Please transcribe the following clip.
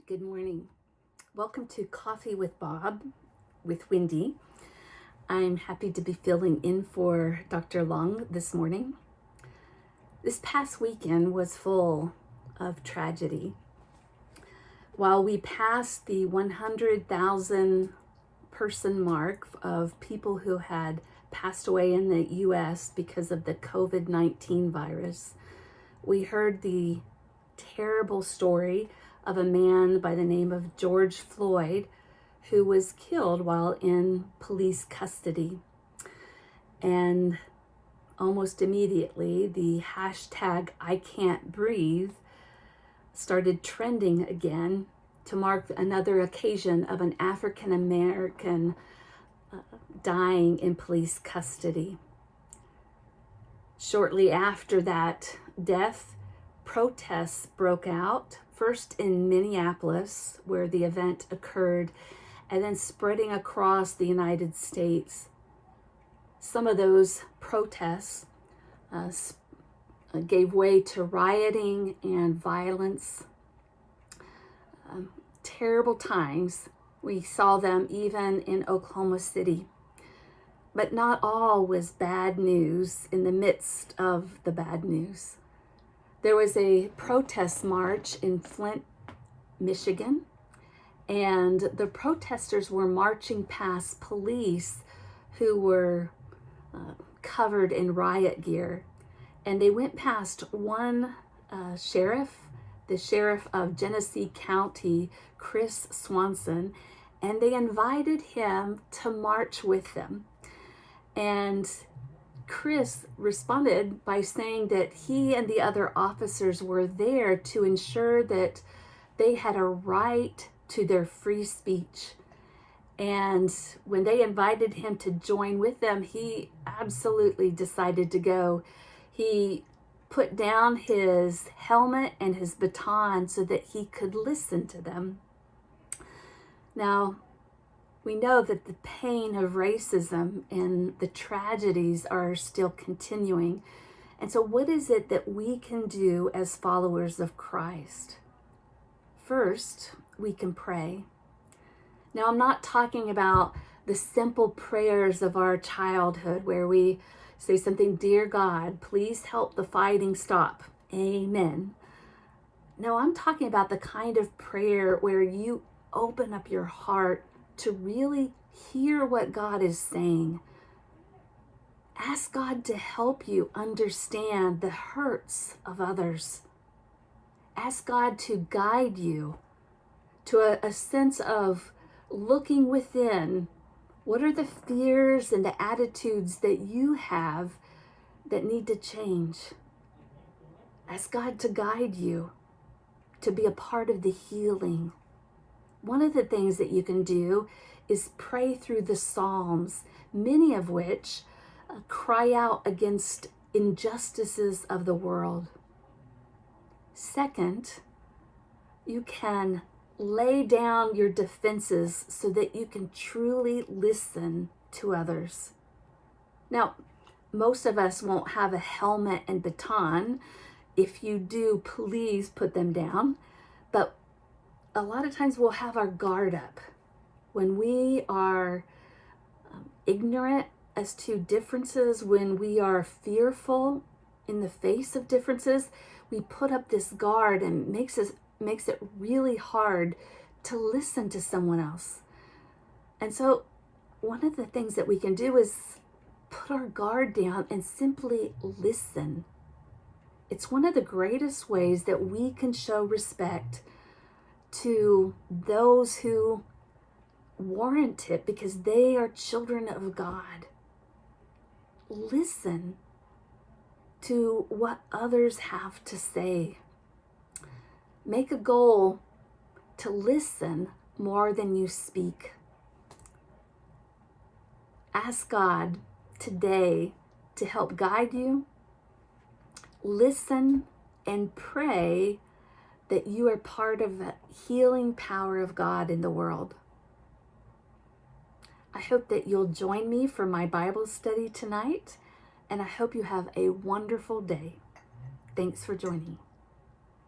Good morning. Welcome to Coffee with Bob with Wendy. I'm happy to be filling in for Dr. Long this morning. This past weekend was full of tragedy. While we passed the 100,000 person mark of people who had passed away in the U.S. because of the COVID-19 virus, we heard the terrible story of a man by the name of George Floyd who was killed while in police custody. And almost immediately, the hashtag I can't breathe started trending again to mark another occasion of an African American dying in police custody. Shortly after that death, protests broke out, first in Minneapolis, where the event occurred, and then spreading across the United States. Some of those protests gave way to rioting and violence. Terrible times. We saw them even in Oklahoma City. But not all was bad news in the midst of the bad news. There was a protest march in Flint, Michigan, and the protesters were marching past police who were covered in riot gear. And they went past one sheriff, the sheriff of Genesee County, Chris Swanson, and they invited him to march with them. And Chris responded by saying that he and the other officers were there to ensure that they had a right to their free speech. And when they invited him to join with them, he absolutely decided to go. He put down his helmet and his baton so that he could listen to them. Now, we know that the pain of racism and the tragedies are still continuing. And so what is it that we can do as followers of Christ? First, we can pray. Now, I'm not talking about the simple prayers of our childhood where we say something, "Dear God, please help the fighting stop. Amen." No, I'm talking about the kind of prayer where you open up your heart to really hear what God is saying. Ask God to help you understand the hurts of others. Ask God to guide you to a sense of looking within. What are the fears and the attitudes that you have that need to change? Ask God to guide you to be a part of the healing. One of the things that you can do is pray through the Psalms, many of which cry out against injustices of the world. Second, you can lay down your defenses so that you can truly listen to others. Now, most of us won't have a helmet and baton. If you do, please put them down. But a lot of times we'll have our guard up. When we are ignorant as to differences, when we are fearful in the face of differences, we put up this guard and makes it really hard to listen to someone else. And so one of the things that we can do is put our guard down and simply listen. It's one of the greatest ways that we can show respect to those who warrant it because they are children of God. Listen to what others have to say. Make a goal to listen more than you speak. Ask God today to help guide you. Listen and pray that you are part of the healing power of God in the world. I hope that you'll join me for my Bible study tonight, and I hope you have a wonderful day. Thanks for joining.